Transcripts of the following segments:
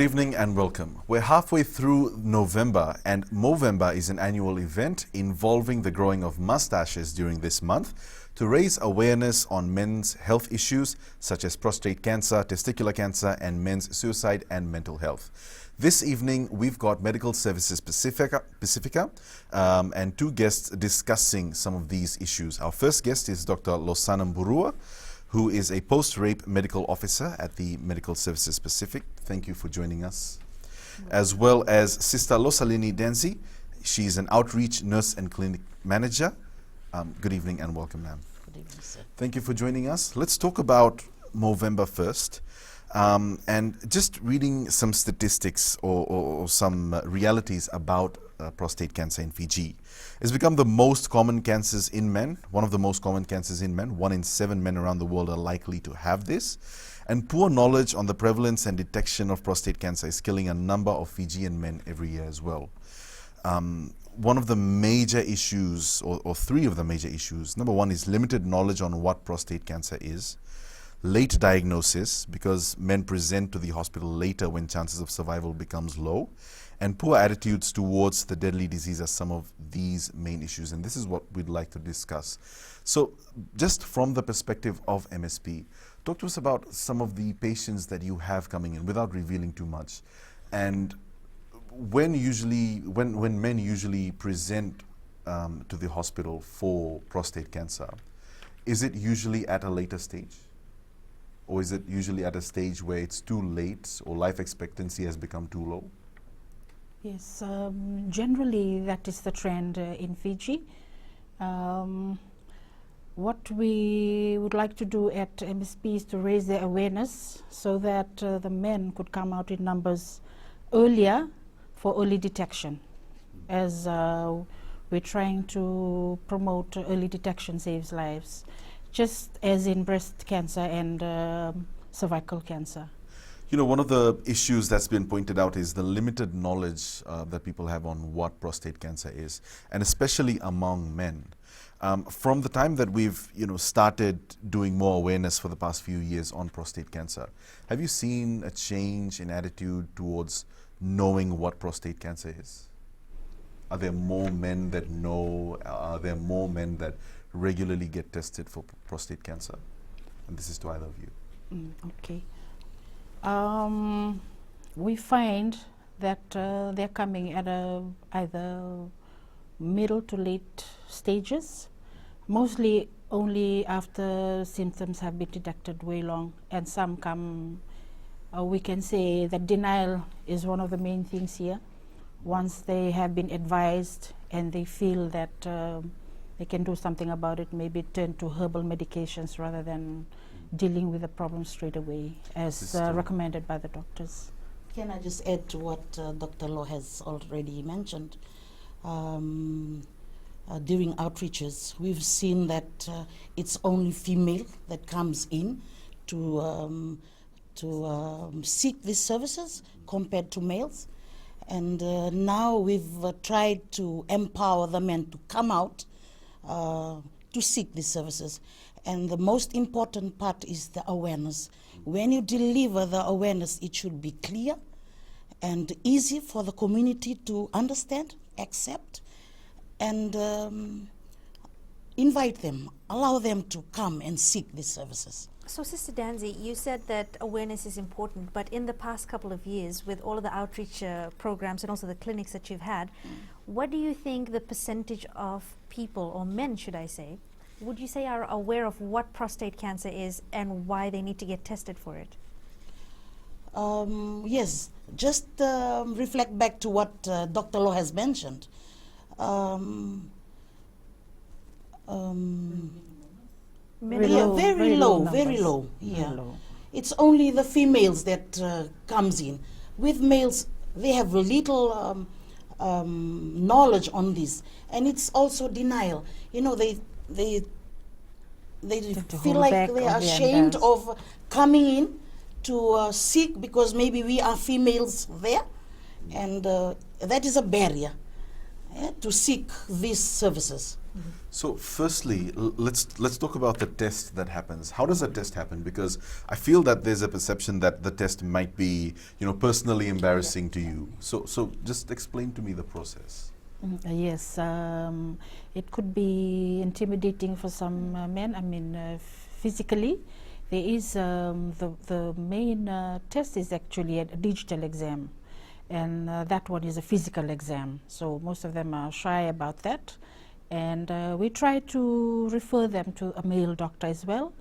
evening and welcome. We're halfway through November, and Movember is an annual event involving the growing of mustaches during this month to raise awareness on men's health issues such as prostate cancer, testicular cancer, and men's suicide and mental health. This evening, we've got Medical Services Pacifica and two guests discussing some of these issues. Our first guest is Dr. Losana Mburua, who is a post-rape medical officer at the Medical Services Pacific. Thank you for joining us. As well as Sister Losalini Denzi. She's an outreach nurse and clinic manager. Good evening and welcome, ma'am. Good evening, sir. Thank you for joining us. Let's talk about Movember first. And just reading some statistics or some realities about prostate cancer in Fiji. It's become the most common cancers in men, one of the most common cancers in men. 1 in 7 men around the world are likely to have this. And poor knowledge on the prevalence and detection of prostate cancer is killing a number of Fijian men every year as well. One of the major issues, or three of the major issues, number one is limited knowledge on what prostate cancer is. Late diagnosis, because men present to the hospital later when chances of survival becomes low, and poor attitudes towards the deadly disease are some of these main issues, and this is what we'd like to discuss. So just from the perspective of MSP, talk to us about some of the patients that you have coming in without revealing too much, and when men usually present to the hospital for prostate cancer, is it usually at a later stage? Or is it usually at a stage where it's too late or life expectancy has become too low? Yes, generally that is the trend in Fiji. What we would like to do at MSP is to raise the awareness so that the men could come out in numbers earlier for early detection, as we're trying to promote early detection saves lives, just as in breast cancer and cervical cancer. You know, one of the issues that's been pointed out is the limited knowledge that people have on what prostate cancer is, and especially among men. From the time that we've started doing more awareness for the past few years on prostate cancer, have you seen a change in attitude towards knowing what prostate cancer is? Are there more men that know? Are there more men that regularly get tested for prostate cancer? And this is to either of you. Okay. We find that they're coming at either middle to late stages, mostly only after symptoms have been detected way long, and some come, we can say that denial is one of the main things here. Once they have been advised and they feel that they can do something about it, maybe turn to herbal medications rather than dealing with the problem straight away, as recommended by the doctors. Can I just add to what Dr. Lo has already mentioned? During outreaches, we've seen that it's only female that comes in to seek these services compared to males. And now we've tried to empower the men to come out to seek these services. And the most important part is the awareness. When you deliver the awareness, it should be clear and easy for the community to understand, accept, and invite them, allow them to come and seek these services. So, Sister Danzi, you said that awareness is important, but in the past couple of years, with all of the outreach programs and also the clinics that you've had, what do you think the percentage of people, or men should I say, would you say are aware of what prostate cancer is and why they need to get tested for it? Yes, just reflect back to what Dr. Lo has mentioned. Very low. It's only the females that comes in. With males, they have little knowledge on this, and it's also denial. They feel like they are ashamed of coming in to seek, because maybe we are females there, and that is a barrier to seek these services. So, firstly, let's talk about the test that happens. How does a test happen? Because I feel that there's a perception that the test might be, personally embarrassing to you. So just explain to me the process. Yes, it could be intimidating for some men. I mean, physically, there is the main test is actually a digital exam, and that one is a physical exam. So most of them are shy about that. And we try to refer them to a male doctor as well,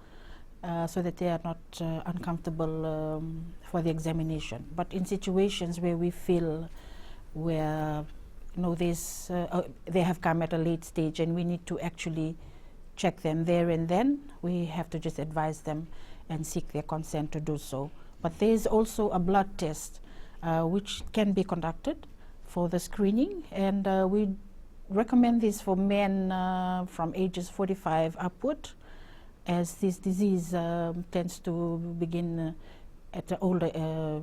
so that they are not uncomfortable for the examination. But in situations where we feel where they have come at a late stage and we need to actually check them there and then, we have to just advise them and seek their consent to do so. But there is also a blood test which can be conducted for the screening, and we recommend this for men from ages 45 upward, as this disease tends to begin at an older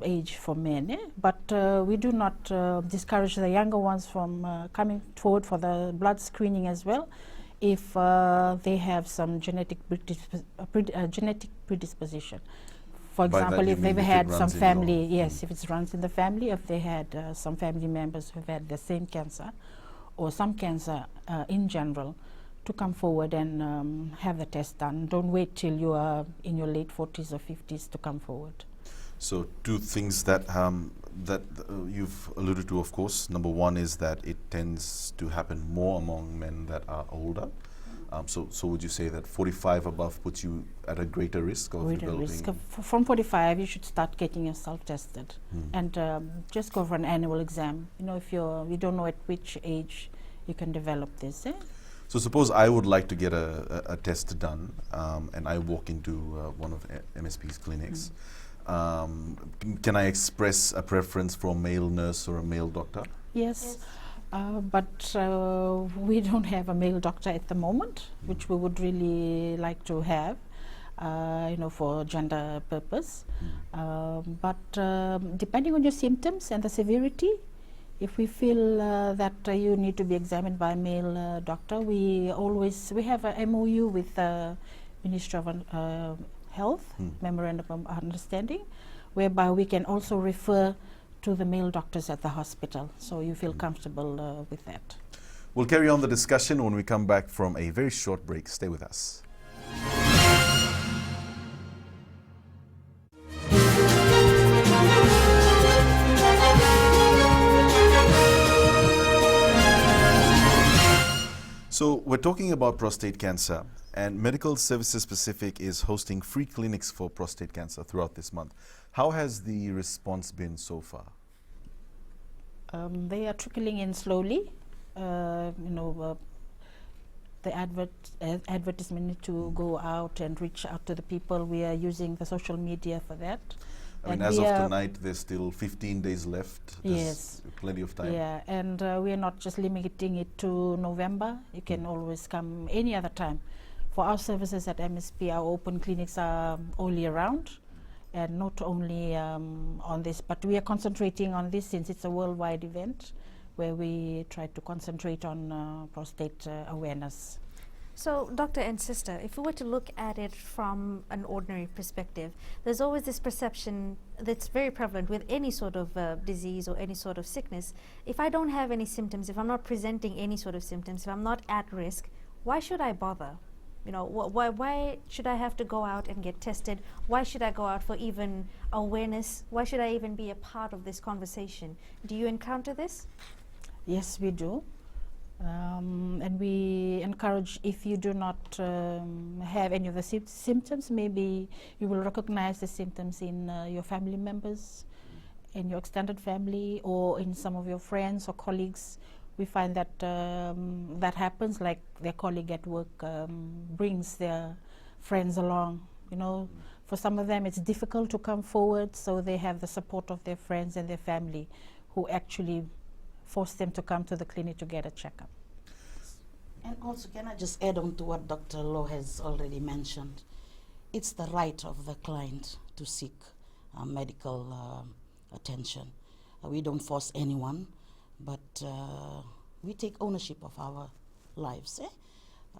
age for men. But we do not discourage the younger ones from coming forward for the blood screening as well, if they have some genetic predisposition. For By example, that you if mean they've if it had some runs in family, your- yes, if it runs in the family, if they had some family members who've had the same cancer, or some cancer in general, to come forward and have the test done. Don't wait till you are in your late 40s or 50s to come forward. So, two things that you've alluded to, of course. Number one is that it tends to happen more among men that are older. So would you say that 45 above puts you at a greater risk of Greater developing? risk from 45, you should start getting yourself tested, and just go for an annual exam. If you don't know at which age you can develop this. So suppose I would like to get a test done, and I walk into one of MSP's clinics. Can I express a preference for a male nurse or a male doctor? Yes. But we don't have a male doctor at the moment, which we would really like to have, for gender purpose. But depending on your symptoms and the severity, if we feel that you need to be examined by a male doctor, we have a MOU with the Ministry of Health, Memorandum of Understanding, whereby we can also refer to the male doctors at the hospital, so you feel comfortable with that. We'll carry on the discussion when we come back from a very short break. Stay with us. So we're talking about prostate cancer, and Medical Services Pacific is hosting free clinics for prostate cancer throughout this month. How has the response been so far? They are trickling in slowly. The advertisement need to go out and reach out to the people. We are using the social media for that. I mean, And as we of are- tonight, there's still 15 days left. Yes. Plenty of time. Yeah, and we are not just limiting it to November. You can always come any other time. For our services at MSP, our open clinics are all year round, and not only on this, but we are concentrating on this since it's a worldwide event where we try to concentrate on prostate awareness. So, doctor and sister, if we were to look at it from an ordinary perspective, there's always this perception that's very prevalent with any sort of disease or any sort of sickness. If I don't have any symptoms, if I'm not presenting any sort of symptoms, if I'm not at risk, why should I bother? Why should I have to go out and get tested? Why should I go out for even awareness? Why should I even be a part of this conversation? Do you encounter this? Yes, we do. And we encourage, if you do not have any of the symptoms, maybe you will recognize the symptoms in your family members, in your extended family, or in some of your friends or colleagues. We find that that happens, like their colleague at work brings their friends along. For some of them it's difficult to come forward, so they have the support of their friends and their family, who actually force them to come to the clinic to get a checkup. And also, can I just add on to what Dr. Loh has already mentioned? It's the right of the client to seek medical attention. We don't force anyone, but we take ownership of our lives.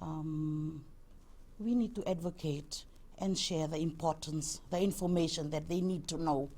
we need to advocate and share the importance, the information that they need to know,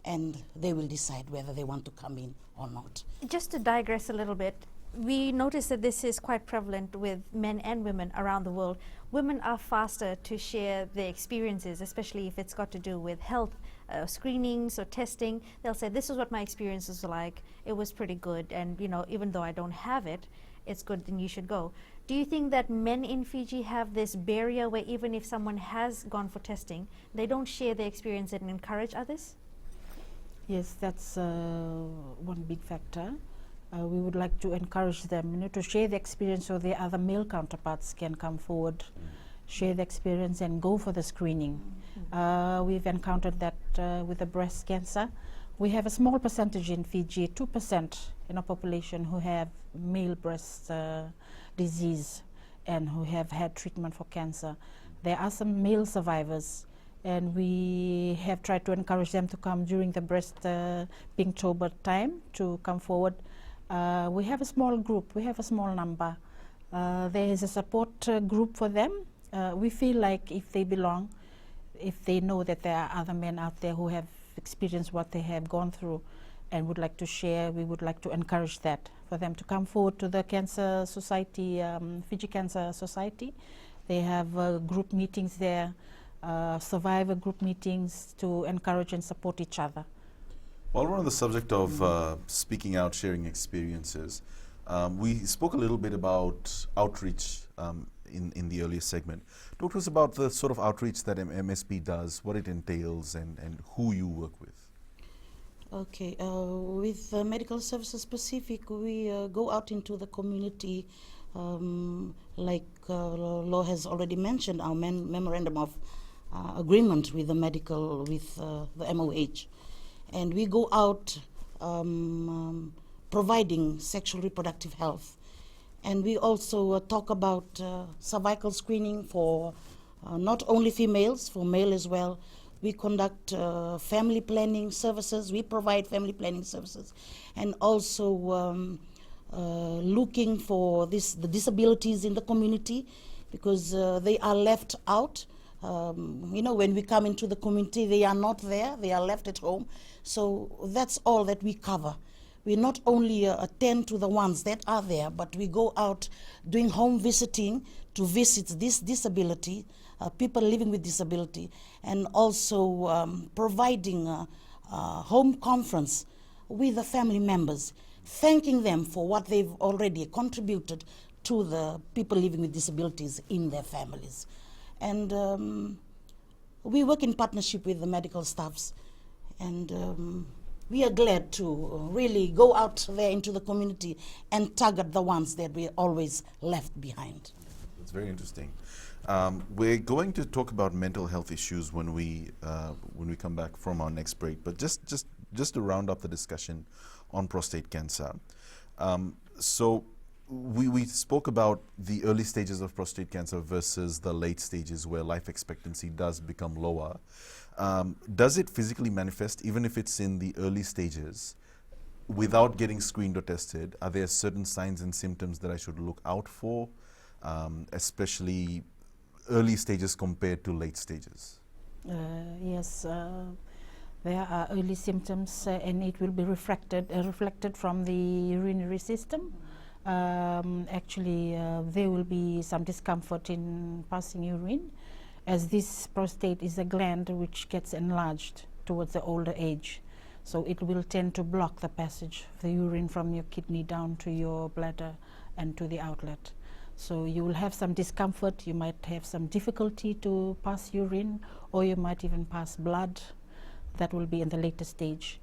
and they will decide whether they want to come in or not. Just to digress a little bit, we notice that this is quite prevalent with men and women around the world. Women are faster to share their experiences, especially if it's got to do with health screenings or testing. They'll say, this is what my experiences were like. It was pretty good. And, you know, even though I don't have it, it's good, then you should go. Do you think that men in Fiji have this barrier where even if someone has gone for testing, they don't share their experience and encourage others? Yes, that's one big factor. We would like to encourage them, you know, to share the experience so their other male counterparts can come forward, share the experience and go for the screening. We've encountered that with the breast cancer. We have a small percentage in Fiji, 2% in our population who have male breast disease and who have had treatment for cancer. There are some male survivors, and we have tried to encourage them to come during the breast Pinktober time to come forward. We have a small group, we have a small number. There is a support group for them. We feel like if they belong, if they know that there are other men out there who have experienced what they have gone through and would like to share, we would like to encourage that, for them to come forward to the Cancer Society, Fiji Cancer Society. They have group meetings there, survivor group meetings to encourage and support each other. While we're on the subject of speaking out, sharing experiences, we spoke a little bit about outreach in the earlier segment. Talk to us about the sort of outreach that MSP does, what it entails, and who you work with. Okay, with Medical Services Pacific, we go out into the community, like Law has already mentioned, our memorandum of agreement with the the MOH. And we go out providing sexual reproductive health. And we also talk about cervical screening for not only females, for male as well. We conduct family planning services. We provide family planning services. And also looking for the disabilities in the community, because they are left out. You know, when we come into the community, they are not there, they are left at home. So that's all that we cover. We not only attend to the ones that are there, but we go out doing home visiting to visit this disability, people living with disability, and also providing a home conference with the family members, thanking them for what they've already contributed to the people living with disabilities in their families. And we work in partnership with the medical staffs, and we are glad to really go out there into the community and target the ones that we always left behind. That's very interesting. We're going to talk about mental health issues when we come back from our next break, but just to round up the discussion on prostate cancer. So we spoke about the early stages of prostate cancer versus the late stages where life expectancy does become lower. Does it physically manifest, even if it's in the early stages, without getting screened or tested? Are there certain signs and symptoms that I should look out for, especially early stages compared to late stages? Yes, there are early symptoms, and it will be reflected from the urinary system. Actually, there will be some discomfort in passing urine, as this prostate is a gland which gets enlarged towards the older age. So it will tend to block the passage of the urine from your kidney down to your bladder and to the outlet. So you will have some discomfort, you might have some difficulty to pass urine, or you might even pass blood. That will be in the later stage.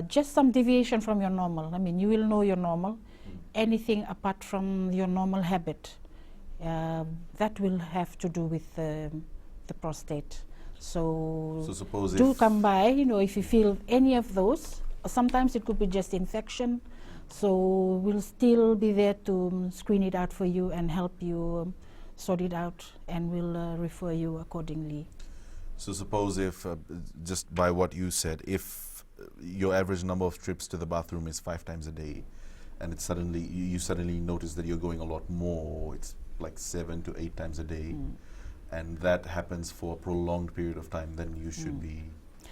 Just some deviation from your normal. I mean, you will know your normal. Anything apart from your normal habit, that will have to do with the prostate. So suppose do come by, you know, if you feel any of those. Sometimes it could be just infection. So we'll still be there to screen it out for you and help you sort it out, and we'll refer you accordingly. So suppose if, just by what you said, if your average number of trips to the bathroom is 5 times a day, and it's you suddenly notice that you're going a lot more, it's like 7 to 8 times a day, and that happens for a prolonged period of time, then you should be.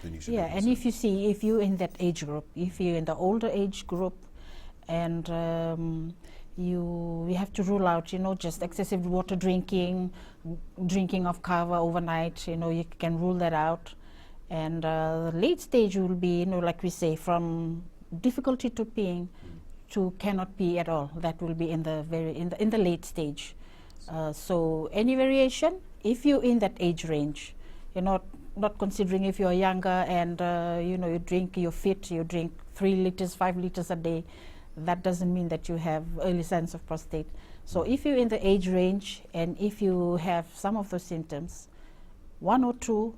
Then you should. Yeah, be and if you see, if you're in that age group, if you're in the older age group, and you have to rule out, just excessive water drinking, drinking of kava overnight, you can rule that out. And the late stage will be, like we say, from difficulty to peeing to cannot pee at all. That will be in the late stage. So any variation, if you're in that age range, you're not considering if you're younger and you drink, you're fit, you drink 3 liters, 5 liters a day. That doesn't mean that you have early signs of prostate. So if you're in the age range and if you have some of those symptoms, 1 or 2,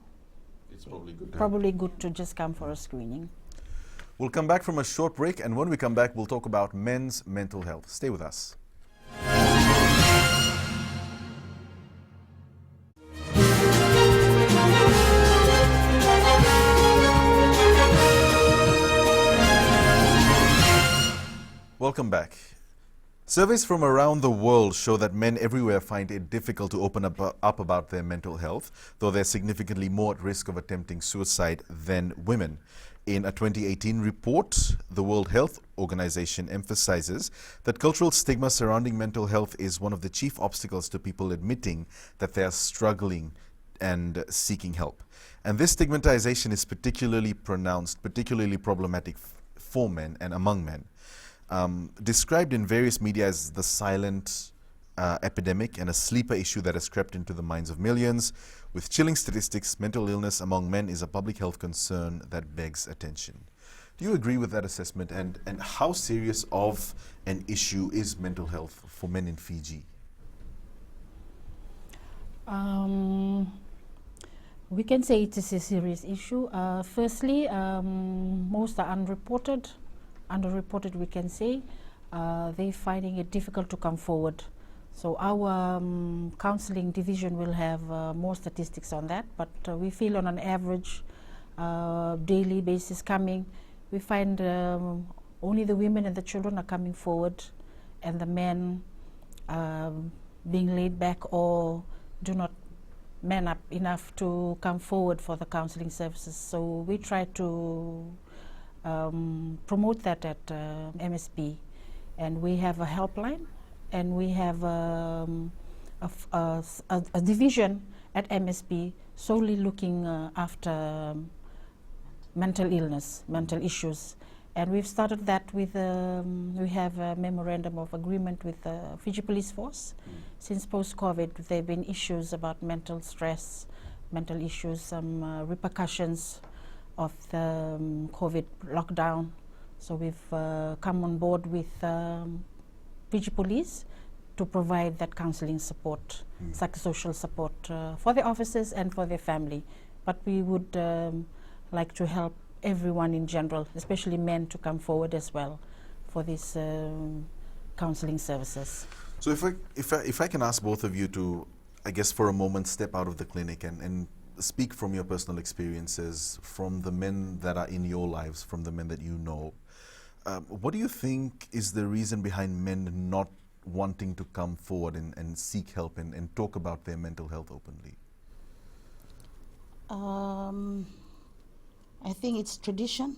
it's probably good. To just come for a screening. We'll come back from a short break, and when we come back, we'll talk about men's mental health. Stay with us. Welcome back. Surveys from around the world show that men everywhere find it difficult to open up about their mental health, though they're significantly more at risk of attempting suicide than women. In a 2018 report, the World Health Organization emphasizes that cultural stigma surrounding mental health is one of the chief obstacles to people admitting that they are struggling and seeking help. And this stigmatization is particularly problematic for men and among men. Described in various media as the silent epidemic and a sleeper issue that has crept into the minds of millions. With chilling statistics, mental illness among men is a public health concern that begs attention. Do you agree with that assessment? And how serious of an issue is mental health for men in Fiji? We can say it is a serious issue. Firstly, most are unreported, we can say. They're finding it difficult to come forward. So our counseling division will have more statistics on that, but we feel on an average daily basis coming, we find only the women and the children are coming forward, and the men being laid back or do not man up enough to come forward for the counseling services. So we try to promote that at MSP, and we have a helpline, and we have a division at MSP solely looking after mental illness, mental issues. And we've started that with, we have a memorandum of agreement with the Fiji Police Force. Since post-COVID, there have been issues about mental stress, mental issues, some repercussions of the COVID lockdown. So we've come on board with Fiji Police to provide that counseling support, psychosocial support for the officers and for their family. But we would like to help everyone in general, especially men, to come forward as well for these counseling services. So if I can ask both of you to, I guess for a moment, step out of the clinic and speak from your personal experiences, from the men that are in your lives, from the men that you know. What do you think is the reason behind men not wanting to come forward and seek help and talk about their mental health openly? I think it's tradition,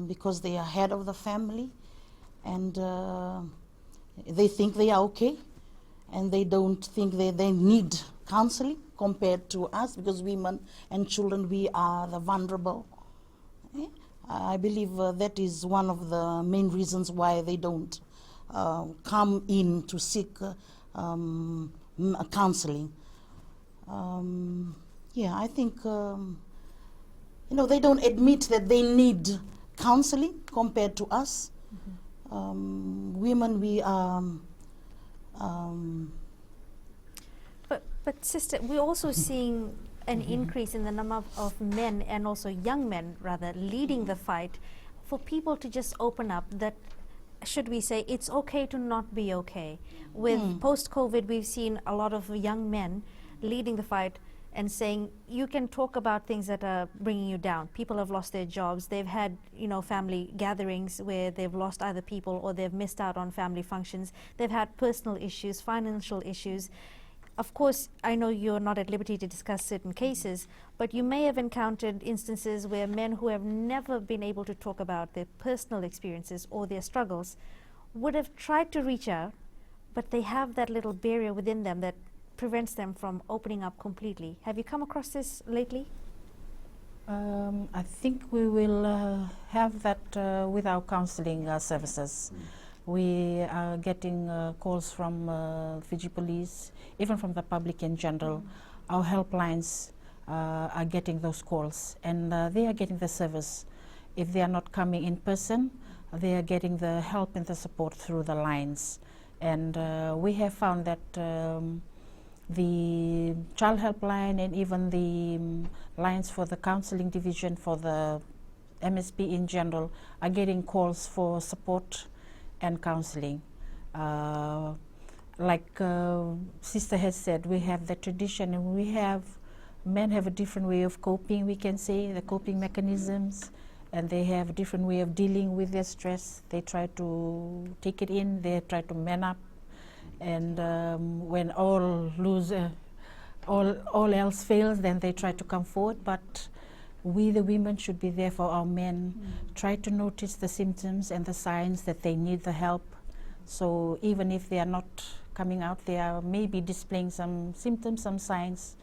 because they are head of the family, and they think they are okay, and they don't think they need counseling compared to us, because women and children, we are the vulnerable. I believe that is one of the main reasons why they don't come in to seek counseling. I think they don't admit that they need counseling compared to us. Women, we are. But sister, we're also seeing an increase in the number of men, and also young men rather, leading the fight for people to just open up that, should we say, it's okay to not be okay. With post-COVID, we've seen a lot of young men leading the fight, and saying you can talk about things that are bringing you down. People have lost their jobs. They've had, family gatherings where they've lost either people or they've missed out on family functions. They've had personal issues, financial issues. Of course, I know you're not at liberty to discuss certain cases, but you may have encountered instances where men who have never been able to talk about their personal experiences or their struggles would have tried to reach out, but they have that little barrier within them that prevents them from opening up completely. Have you come across this lately? I think we will have that with our counseling services. We are getting calls from Fiji Police, even from the public in general. Our helplines are getting those calls, and they are getting the service. If they are not coming in person, they are getting the help and the support through the lines. And we have found that the child helpline and even the lines for the counseling division for the MSP in general are getting calls for support and counseling. Like Sister has said, we have the tradition, and men have a different way of coping, we can say, the coping mechanisms, and they have a different way of dealing with their stress. They try to take it in, they try to man up, and when all else fails, then they try to come forward. But we, the women, should be there for our men. Try to notice the symptoms and the signs that they need the help. So even if they are not coming out, they are maybe displaying some symptoms, some signs,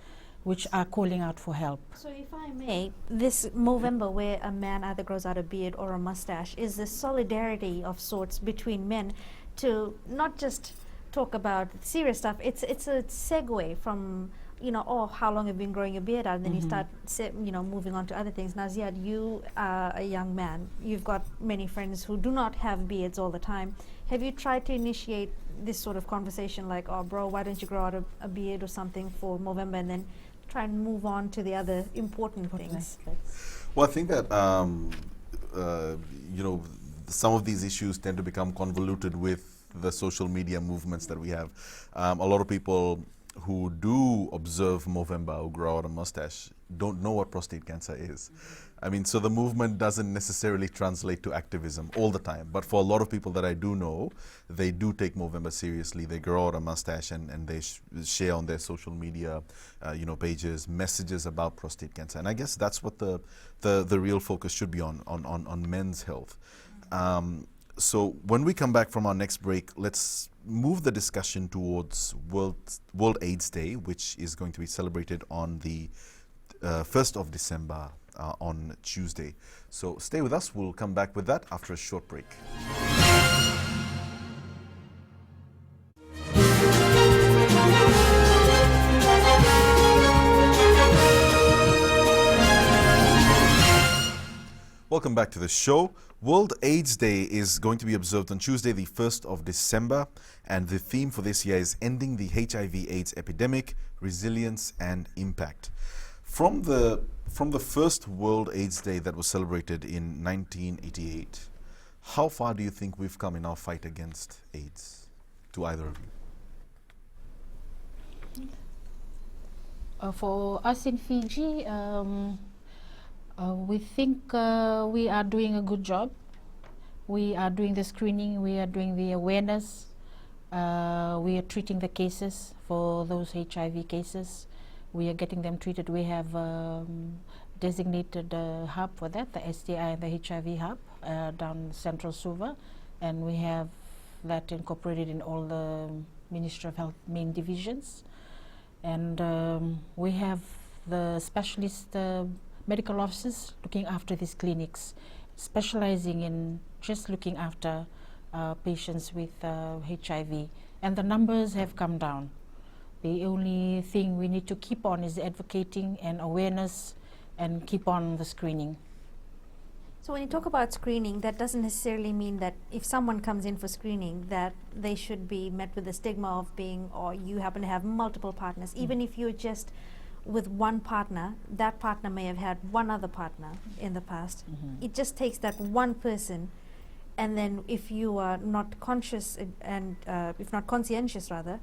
which are calling out for help. So if I may, this Movember where a man either grows out a beard or a mustache is the solidarity of sorts between men to not just talk about serious stuff. It's a segue from, how long have you been growing your beard out, and then you start, moving on to other things. Now, Ziad, you are a young man. You've got many friends who do not have beards all the time. Have you tried to initiate this sort of conversation, like, oh, bro, why don't you grow out a beard or something for Movember, and then try and move on to the other important things? Well, I think that some of these issues tend to become convoluted with the social media movements that we have. A lot of people who do observe Movember or grow out a mustache don't know what prostate cancer is. I mean, so the movement doesn't necessarily translate to activism all the time. But for a lot of people that I do know, they do take Movember seriously. They grow out a mustache and they share on their social media, pages, messages about prostate cancer. And I guess that's what the real focus should be on men's health. So when we come back from our next break, let's move the discussion towards World AIDS Day, which is going to be celebrated on the 1st of December on Tuesday. So stay with us. We'll come back with that after a short break. Welcome back to the show. World AIDS Day is going to be observed on Tuesday, the 1st of December, and the theme for this year is Ending the HIV/AIDS Epidemic, Resilience and Impact. From the first World AIDS Day that was celebrated in 1988, how far do you think we've come in our fight against AIDS, to either of you? For us in Fiji, we think we are doing a good job. We are doing the screening, we are doing the awareness, we are treating the cases for those HIV cases. We are getting them treated. We have designated hub for that, the STI and the HIV hub down Central Suva, and we have that incorporated in all the Ministry of Health main divisions. And we have the specialist medical officers looking after these clinics, specializing in just looking after patients with HIV. And the numbers have come down. The only thing we need to keep on is advocating and awareness and keep on the screening. So when you talk about screening, that doesn't necessarily mean that if someone comes in for screening that they should be met with the stigma of being, or you happen to have multiple partners. Even if you're just with one partner, that partner may have had one other partner in the past. It just takes that one person and then if you are not conscious and if not conscientious rather,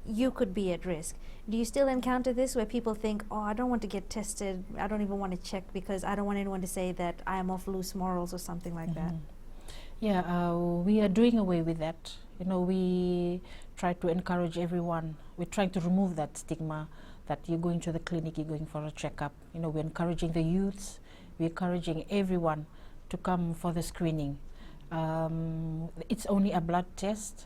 you could be at risk. Do you still encounter this where people think, oh, I don't want to get tested, I don't even want to check because I don't want anyone to say that I am of loose morals or something like that? Yeah, we are doing away with that. You know, we try to encourage everyone. We're trying to remove that stigma that you're going to the clinic, you're going for a checkup. You know, we're encouraging the youths, we're encouraging everyone to come for the screening. It's only a blood test,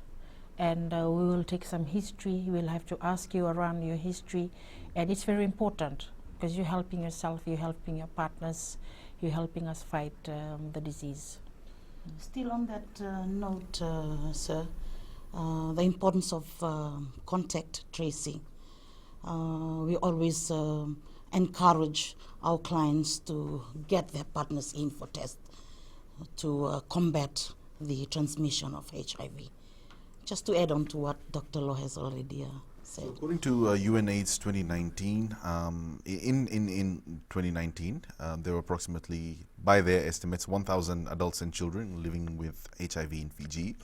and we will take some history. We'll have to ask you around your history, and it's very important because you're helping yourself, you're helping your partners, you're helping us fight the disease. Still on that note, sir, the importance of contact tracing. We always encourage our clients to get their partners in for tests to combat the transmission of HIV. Just to add on to what Dr. Law has already said. So according to UNAIDS 2019, in 2019, there were approximately, by their estimates, 1,000 adults and children living with HIV in Fiji.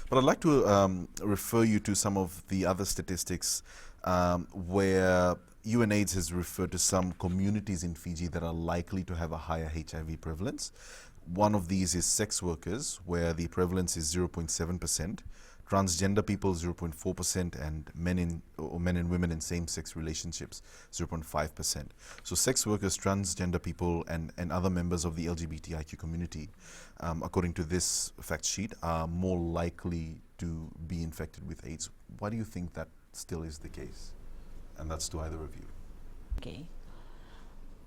But I'd like to refer you to some of the other statistics where UNAIDS has referred to some communities in Fiji that are likely to have a higher HIV prevalence. One of these is sex workers, where the prevalence is 0.7%, transgender people 0.4%, and men and women in same-sex relationships 0.5%. So sex workers, transgender people, and other members of the LGBTIQ community, according to this fact sheet, are more likely to be infected with AIDS. Why do you think that still is the case? And that's to either of you. Okay.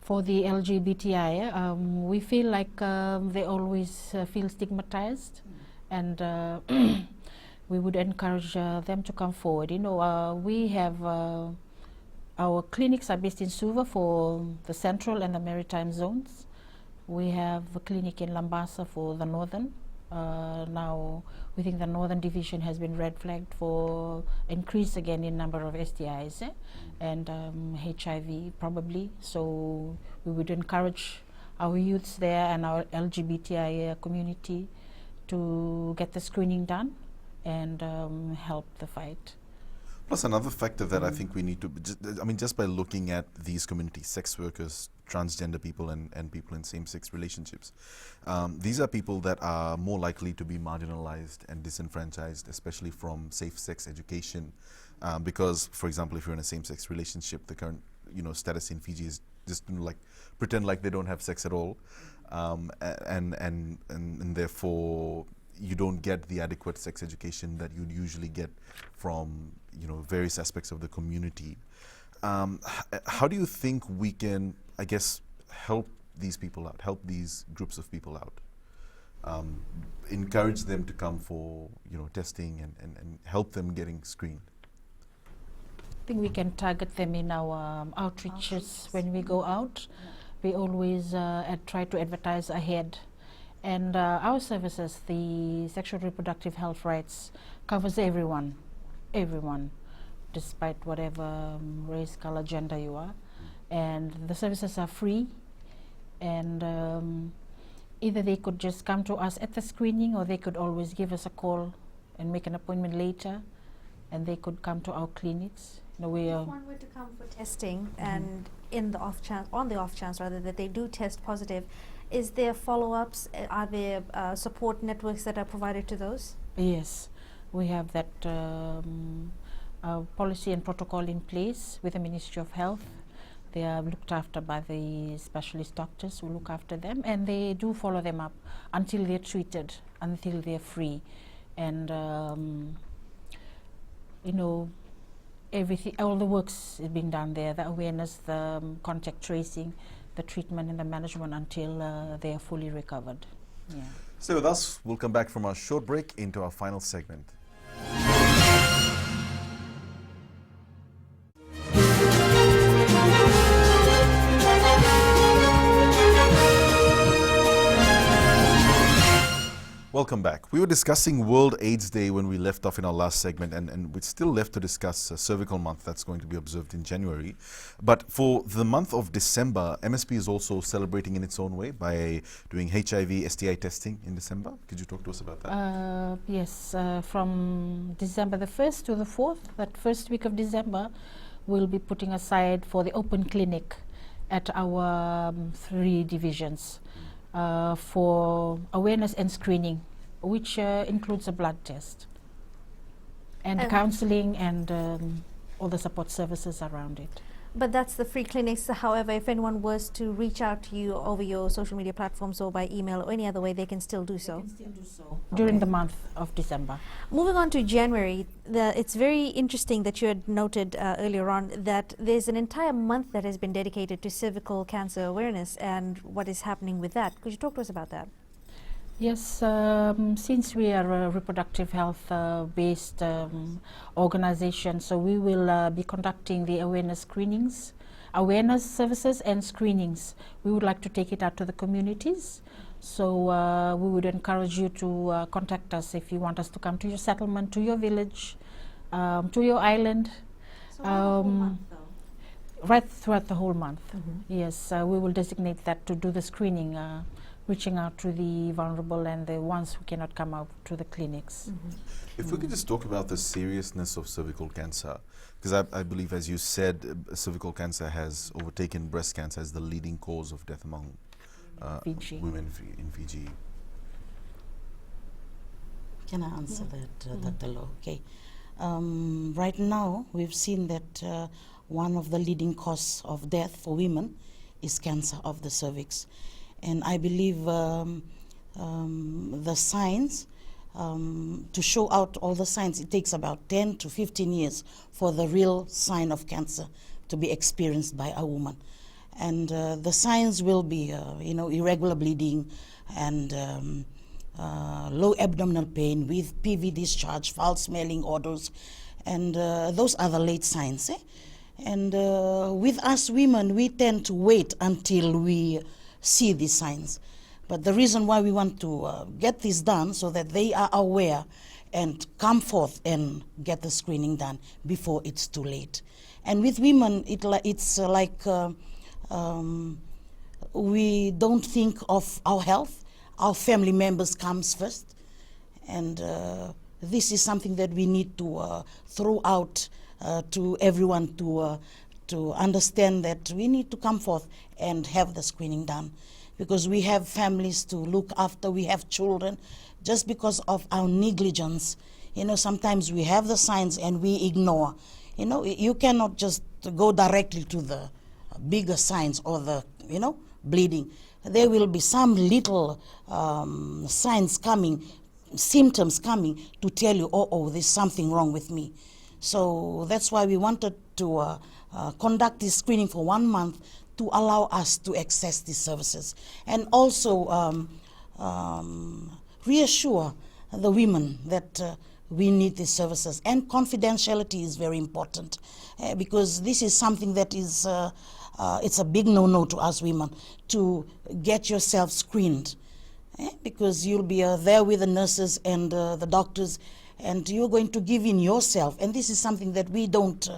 For the LGBTI, we feel like they always feel stigmatized, and we would encourage them to come forward. You know, we have our clinics are based in Suva for the central and the maritime zones. We have a clinic in Lambasa for the northern. Now we think the northern division has been red flagged for increase again in number of STIs and HIV probably. So we would encourage our youths there and our LGBTI community to get the screening done and help the fight. Plus another factor that I think we need to, just by looking at these communities, sex workers, transgender people, and people in same-sex relationships, these are people that are more likely to be marginalized and disenfranchised, especially from safe sex education, because, for example, if you're in a same-sex relationship, the current status in Fiji is just pretend like they don't have sex at all, and therefore you don't get the adequate sex education that you'd usually get from various aspects of the community. How do you think we can, I guess, help these people out, help these groups of people out, encourage them to come for testing and help them getting screened? I think we can target them in our outreaches when we go out. We always try to advertise ahead. And our services, the sexual reproductive health rights, covers everyone, despite whatever race, color, gender you are. And the services are free, and either they could just come to us at the screening, or they could always give us a call and make an appointment later, and they could come to our clinics. If one were to come for testing and on the off chance rather that they do test positive, is there follow-ups? Are there support networks that are provided to those? Yes, we have that policy and protocol in place with the Ministry of Health. They are looked after by the specialist doctors who look after them, and they do follow them up until they're treated, until they're free. And everything, all the works is being done there, the awareness, the contact tracing, the treatment and the management until they are fully recovered. Yeah. So with us, we'll come back from our short break into our final segment. welcome back. We were discussing World AIDS Day when we left off in our last segment, and we're still left to discuss Cervical Month that's going to be observed in January. But for the month of December, MSP is also celebrating in its own way by doing HIV, STI testing in December. Could you talk to us about that? Yes, from December the 1st to the 4th, that first week of December, we'll be putting aside for the open clinic at our 3 divisions. For awareness and screening, which includes a blood test and counseling and all the support services around it. But that's the free clinics. However, if anyone was to reach out to you over your social media platforms or by email or any other way, they can still do so. During the month of December. Moving on to January, it's very interesting that you had noted earlier on that there's an entire month that has been dedicated to cervical cancer awareness and what is happening with that. Could you talk to us about that? Yes, since we are a reproductive health based organization, so we will be conducting the awareness screenings, awareness services and screenings. We would like to take it out to the communities. So we would encourage you to contact us if you want us to come to your settlement, to your village, to your island. Right throughout the whole month. Yes, we will designate that to do the screening, reaching out to the vulnerable and the ones who cannot come out to the clinics. If we could just talk about the seriousness of cervical cancer, because I believe, as you said, cervical cancer has overtaken breast cancer as the leading cause of death among Fiji. women in Fiji. Can I answer that, Dr. Loh? Okay. Right now, we've seen that one of the leading causes of death for women is cancer of the cervix. And I believe the signs, to show out all the signs, it takes about 10 to 15 years for the real sign of cancer to be experienced by a woman. And the signs will be, irregular bleeding and low abdominal pain with PV discharge, foul-smelling odors, and those are the late signs. And with us women, we tend to wait until we see these signs. But the reason why we want to get this done so that they are aware and come forth and get the screening done before it's too late. And with women, it's like we don't think of our health. Our family members comes first. And this is something that we need to throw out to everyone to understand that we need to come forth and have the screening done, because we have families to look after, we have children. Just because of our negligence, sometimes we have the signs and we ignore. You cannot just go directly to the bigger signs or the, bleeding. There will be some little signs coming, symptoms coming to tell you, oh, there's something wrong with me. So that's why we wanted to conduct this screening for 1 month to allow us to access these services, and also reassure the women that we need these services. And confidentiality is very important, because this is something that is it's a big no-no to us women to get yourself screened, because you'll be there with the nurses and the doctors, and you're going to give in yourself, and this is something that we don't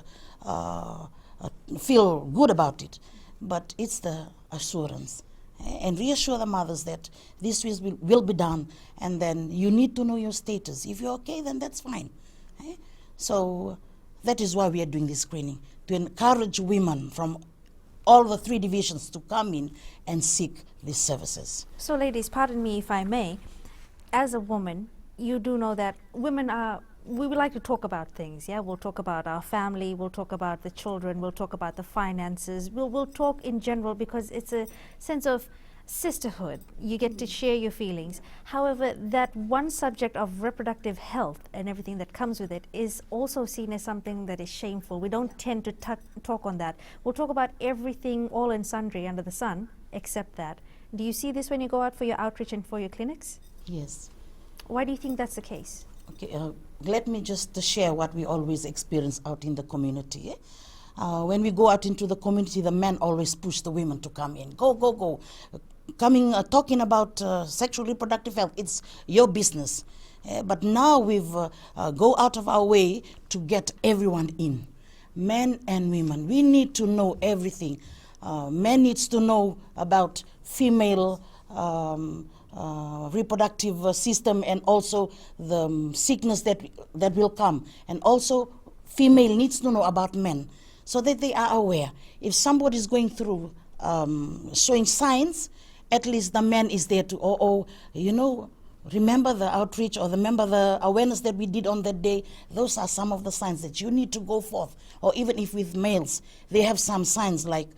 feel good about it. But it's the assurance, and reassure the mothers that this will be done, and then you need to know your status. If you're okay, then that's fine. So that is why we are doing this screening, to encourage women from all the 3 divisions to come in and seek these services. So ladies, pardon me if I may, as a woman, you do know that women we would like to talk about things, yeah? We'll talk about our family, we'll talk about the children, we'll talk about the finances, we'll talk in general, because it's a sense of sisterhood. You get to share your feelings. However, that one subject of reproductive health and everything that comes with it is also seen as something that is shameful. We don't tend to talk on that. We'll talk about everything, all and sundry under the sun, except that. Do you see this when you go out for your outreach and for your clinics? Yes. Why do you think that's the case? Okay, let me just share what we always experience out in the community. When we go out into the community, the men always push the women to come in. Go, go, go. talking about sexual reproductive health, it's your business. But now we've go out of our way to get everyone in, men and women. We need to know everything. Men needs to know about female reproductive system, and also the sickness that will come. And also female needs to know about men, so that they are aware. If somebody is going through showing signs, at least the man is there to, remember the outreach, or remember the awareness that we did on that day. Those are some of the signs that you need to go forth. Or even if with males, they have some signs like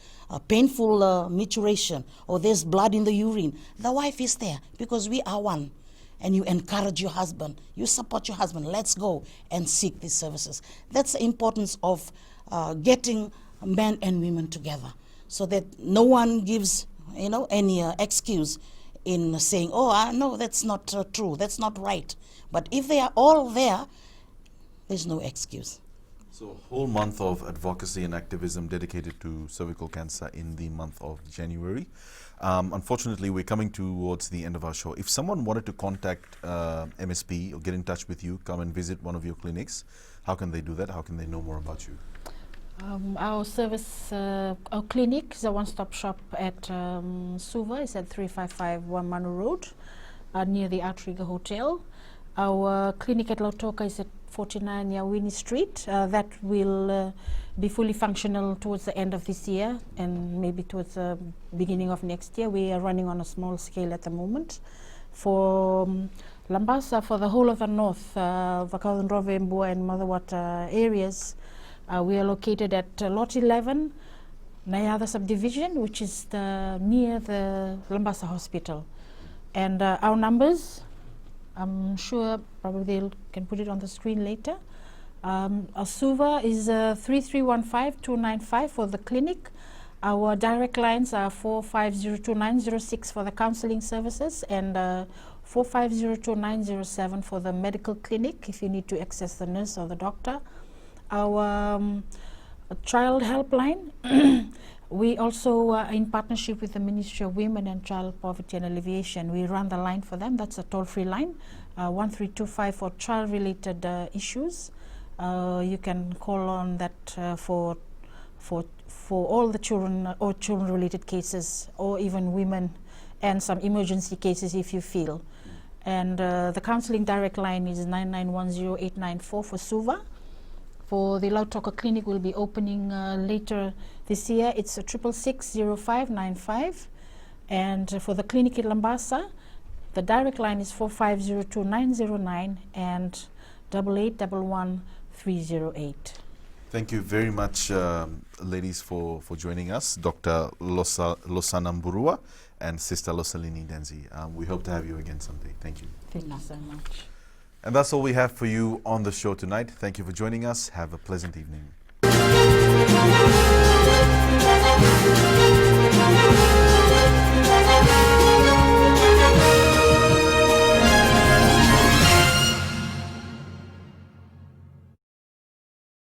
painful maturation, or there's blood in the urine. The wife is there because we are one. And you encourage your husband, you support your husband, let's go and seek these services. That's the importance of getting men and women together, so that no one gives any excuse in saying, no, that's not true, that's not right. But if they are all there, there's no excuse. So a whole month of advocacy and activism dedicated to cervical cancer in the month of January. Unfortunately, we're coming towards the end of our show. If someone wanted to contact MSP or get in touch with you, come and visit one of your clinics, how can they do that? How can they know more about you? Our clinic is a one-stop shop at Suva. It's at 355 Wamanu Road, near the Outrigger Hotel. Our clinic at Lautoka is at 49 Yawini Street. That will be fully functional towards the end of this year, and maybe towards the beginning of next year. We are running on a small scale at the moment. For Lambasa, for the whole of the north, Vakaundrove, Mbua and Motherwater areas, we are located at Lot 11, Nayada subdivision, which is near the Lambasa Hospital. And our numbers, I'm sure probably they can put it on the screen later. Suva is 3315-295 for the clinic. Our direct lines are 4502906 for the counseling services, and 4502907 for the medical clinic if you need to access the nurse or the doctor. Our child helpline, we also in partnership with the Ministry of Women and Child Poverty and Alleviation, we run the line for them. That's a toll-free line, 1325 for child-related issues. You can call on that for all the children or children-related cases, or even women, and some emergency cases if you feel. And the counseling direct line is 9910894 for Suva. For the Lautoka Clinic, will be opening later this year. It's 6660595. And for the clinic in Lambasa, the direct line is 4502909 and 8811-308. Thank you very much, ladies, for joining us, Dr. Losana Mburua and Sister Losalini Denzi. We hope to have you again someday. Thank you. Thank you so much. And that's all we have for you on the show tonight. Thank you for joining us. Have a pleasant evening.